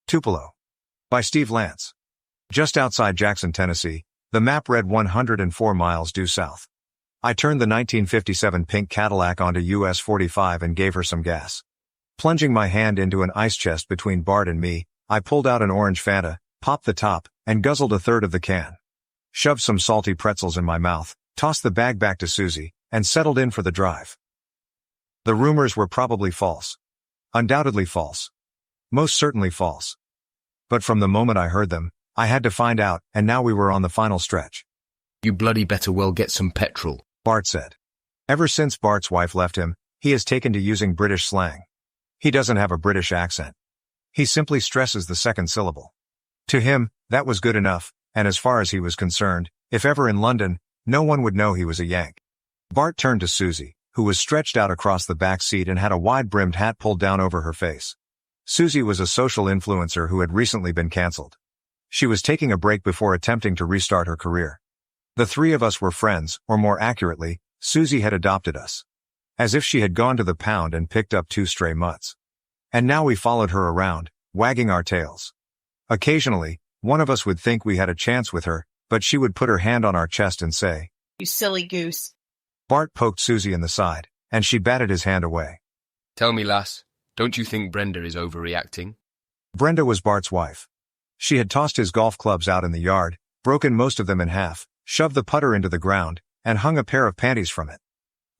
Tupelo. By Steve Lance. Just outside Jackson, Tennessee, the map read 104 miles due south. I turned the 1957 pink Cadillac onto US 45 and gave her some gas. Plunging my hand into an ice chest between Bart and me, I pulled out an orange Fanta, popped the top, and guzzled a third of the can. Shoved some salty pretzels in my mouth, tossed the bag back to Susie, and settled in for the drive. The rumors were probably false. Undoubtedly false. Most certainly false. But from the moment I heard them, I had to find out, and now we were on the final stretch. You bloody better well get some petrol, Bart said. Ever since Bart's wife left him, he has taken to using British slang. He doesn't have a British accent. He simply stresses the second syllable. To him, that was good enough, and as far as he was concerned, if ever in London, no one would know he was a Yank. Bart turned to Susie, who was stretched out across the back seat and had a wide-brimmed hat pulled down over her face. Susie was a social influencer who had recently been cancelled. She was taking a break before attempting to restart her career. The three of us were friends, or more accurately, Susie had adopted us. As if she had gone to the pound and picked up 2 stray mutts. And now we followed her around, wagging our tails. Occasionally, one of us would think we had a chance with her, but she would put her hand on our chest and say, "You silly goose." Bart poked Susie in the side, and she batted his hand away. Tell me, lass, don't you think Brenda is overreacting? Brenda was Bart's wife. She had tossed his golf clubs out in the yard, broken most of them in half, shoved the putter into the ground, and hung a pair of panties from it.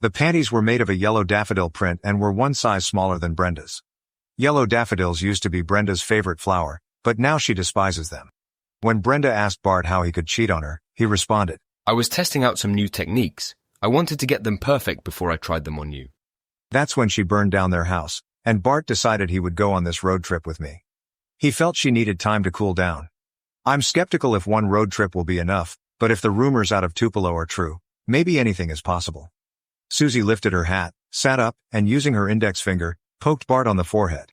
The panties were made of a yellow daffodil print and were one size smaller than Brenda's. Yellow daffodils used to be Brenda's favorite flower, but now she despises them. When Brenda asked Bart how he could cheat on her, he responded, I was testing out some new techniques. I wanted to get them perfect before I tried them on you. That's when she burned down their house, and Bart decided he would go on this road trip with me. He felt she needed time to cool down. I'm skeptical if one road trip will be enough, but if the rumors out of Tupelo are true, maybe anything is possible. Susie lifted her hat, sat up, and using her index finger, poked Bart on the forehead.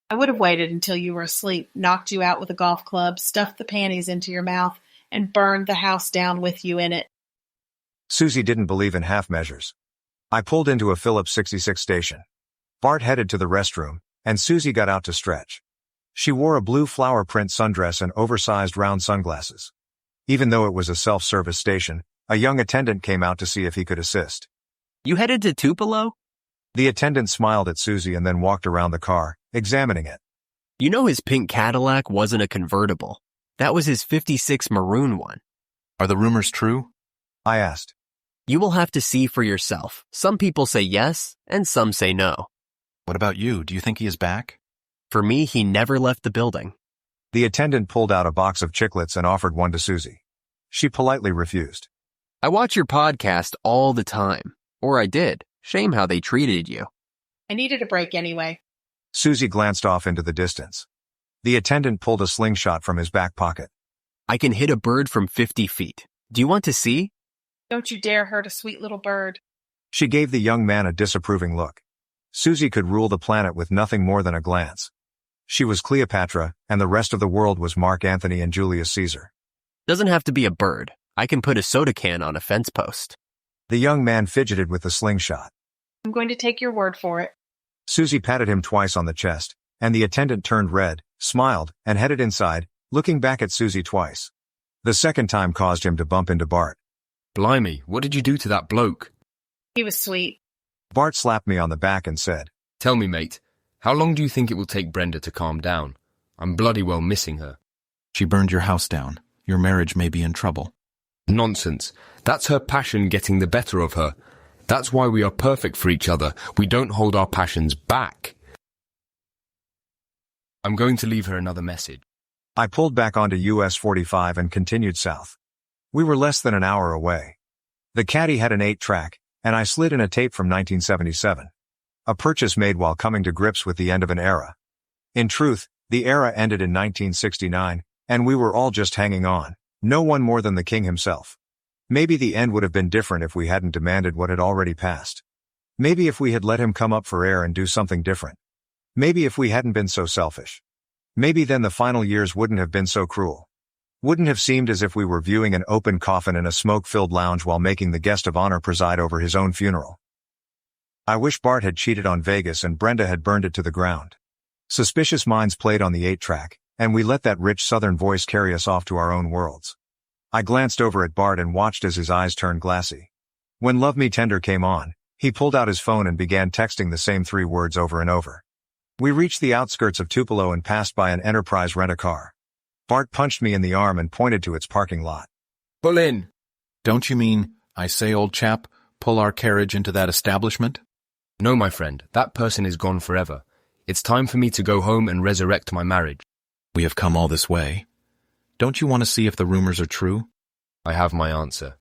I would have waited until you were asleep, knocked you out with a golf club, stuffed the panties into your mouth, and burned the house down with you in it. Susie didn't believe in half measures. I pulled into a Phillips 66 station. Bart headed to the restroom, and Susie got out to stretch. She wore a blue flower print sundress and oversized round sunglasses. Even though it was a self-service station, a young attendant came out to see if he could assist. You headed to Tupelo? The attendant smiled at Susie and then walked around the car, examining it. You know his pink Cadillac wasn't a convertible. That was his '56 maroon one. Are the rumors true? I asked. You will have to see for yourself. Some people say yes, and some say no. What about you? Do you think he is back? For me, he never left the building. The attendant pulled out a box of chiclets and offered one to Susie. She politely refused. I watch your podcast all the time. Or I did. Shame how they treated you. I needed a break anyway. Susie glanced off into the distance. The attendant pulled a slingshot from his back pocket. I can hit a bird from 50 feet. Do you want to see? Don't you dare hurt a sweet little bird. She gave the young man a disapproving look. Susie could rule the planet with nothing more than a glance. She was Cleopatra, and the rest of the world was Mark Antony and Julius Caesar. Doesn't have to be a bird. I can put a soda can on a fence post. The young man fidgeted with the slingshot. I'm going to take your word for it. Susie patted him twice on the chest, and the attendant turned red, smiled, and headed inside, looking back at Susie twice. The second time caused him to bump into Bart. Blimey, what did you do to that bloke? He was sweet. Bart slapped me on the back and said, Tell me, mate, how long do you think it will take Brenda to calm down? I'm bloody well missing her. She burned your house down. Your marriage may be in trouble. Nonsense. That's her passion getting the better of her. That's why we are perfect for each other. We don't hold our passions back. I'm going to leave her another message. I pulled back onto US 45 and continued south. We were less than an hour away. The Caddy had an 8-track, and I slid in a tape from 1977. A purchase made while coming to grips with the end of an era. In truth, the era ended in 1969, and we were all just hanging on, no one more than the king himself. Maybe the end would have been different if we hadn't demanded what had already passed. Maybe if we had let him come up for air and do something different. Maybe if we hadn't been so selfish. Maybe then the final years wouldn't have been so cruel. Wouldn't have seemed as if we were viewing an open coffin in a smoke-filled lounge while making the guest of honor preside over his own funeral. I wish Bart had cheated on Vegas and Brenda had burned it to the ground. Suspicious minds played on the 8-track, and we let that rich southern voice carry us off to our own worlds. I glanced over at Bart and watched as his eyes turned glassy. When Love Me Tender came on, he pulled out his phone and began texting the same 3 words over and over. We reached the outskirts of Tupelo and passed by an Enterprise rent-a-car. Bart punched me in the arm and pointed to its parking lot. Pull in. Don't you mean, I say, old chap, pull our carriage into that establishment? No, my friend, that person is gone forever. It's time for me to go home and resurrect my marriage. We have come all this way. Don't you want to see if the rumors are true? I have my answer.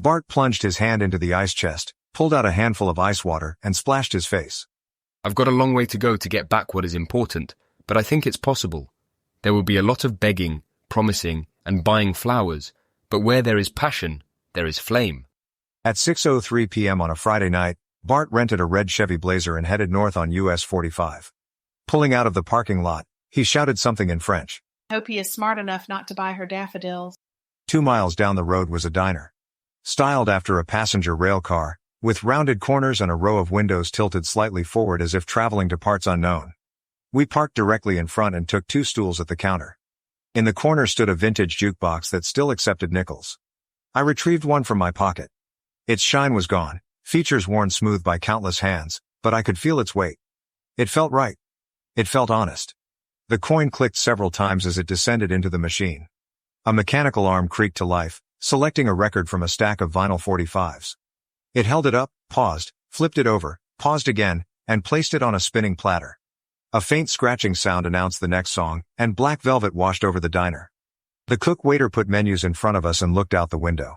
Bart plunged his hand into the ice chest, pulled out a handful of ice water, and splashed his face. I've got a long way to go to get back what is important, but I think it's possible. There will be a lot of begging, promising, and buying flowers, but where there is passion, there is flame. At 6:03 p.m. on a Friday night, Bart rented a red Chevy Blazer and headed north on US 45. Pulling out of the parking lot, he shouted something in French. Hope he is smart enough not to buy her daffodils. 2 miles down the road was a diner. Styled after a passenger rail car, with rounded corners and a row of windows tilted slightly forward as if traveling to parts unknown. We parked directly in front and took 2 stools at the counter. In the corner stood a vintage jukebox that still accepted nickels. I retrieved one from my pocket. Its shine was gone, features worn smooth by countless hands, but I could feel its weight. It felt right. It felt honest. The coin clicked several times as it descended into the machine. A mechanical arm creaked to life, selecting a record from a stack of vinyl 45s. It held it up, paused, flipped it over, paused again, and placed it on a spinning platter. A faint scratching sound announced the next song, and black velvet washed over the diner. The cook waiter put menus in front of us and looked out the window.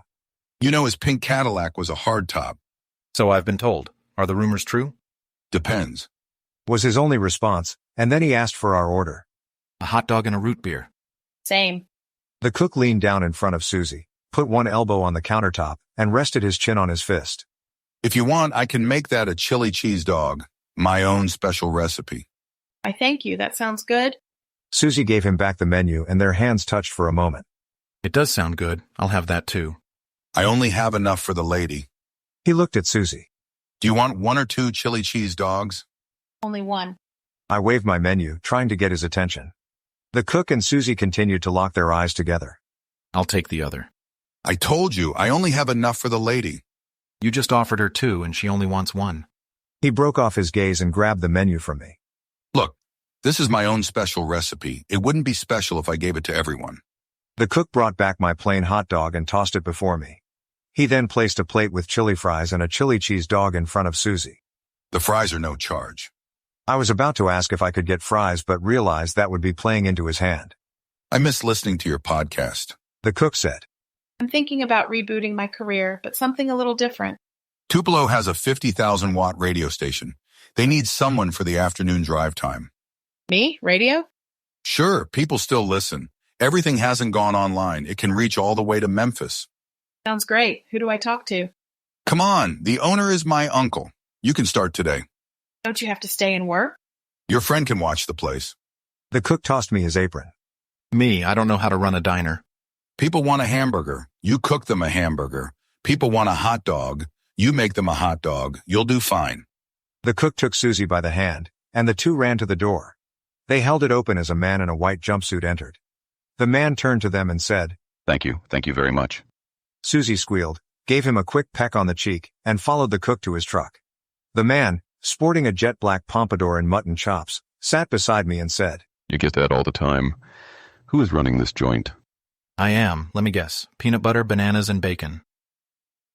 You know his pink Cadillac was a hardtop. So I've been told. Are the rumors true? Depends. Was his only response, and then he asked for our order. A hot dog and a root beer. Same. The cook leaned down in front of Susie, put one elbow on the countertop, and rested his chin on his fist. If you want, I can make that a chili cheese dog. My own special recipe. I thank you. That sounds good. Susie gave him back the menu and their hands touched for a moment. It does sound good. I'll have that too. I only have enough for the lady. He looked at Susie. Do you want 1 or 2 chili cheese dogs? Only one. I waved my menu, trying to get his attention. The cook and Susie continued to lock their eyes together. I'll take the other. I told you, I only have enough for the lady. You just offered her 2 and she only wants 1. He broke off his gaze and grabbed the menu from me. Look, this is my own special recipe. It wouldn't be special if I gave it to everyone. The cook brought back my plain hot dog and tossed it before me. He then placed a plate with chili fries and a chili cheese dog in front of Susie. The fries are no charge. I was about to ask if I could get fries but realized that would be playing into his hand. I miss listening to your podcast. The cook said. I'm thinking about rebooting my career, but something a little different. Tupelo has a 50,000-watt radio station. They need someone for the afternoon drive time. Me? Radio? Sure, people still listen. Everything hasn't gone online. It can reach all the way to Memphis. Sounds great. Who do I talk to? Come on, the owner is my uncle. You can start today. Don't you have to stay and work? Your friend can watch the place. The cook tossed me his apron. Me, I don't know how to run a diner. People want a hamburger. You cook them a hamburger. People want a hot dog. You make them a hot dog. You'll do fine. The cook took Susie by the hand, and the two ran to the door. They held it open as a man in a white jumpsuit entered. The man turned to them and said, Thank you very much. Susie squealed, gave him a quick peck on the cheek, and followed the cook to his truck. The man, sporting a jet black pompadour and mutton chops, sat beside me and said, You get that all the time. Who is running this joint? I am, let me guess, peanut butter, bananas, and bacon.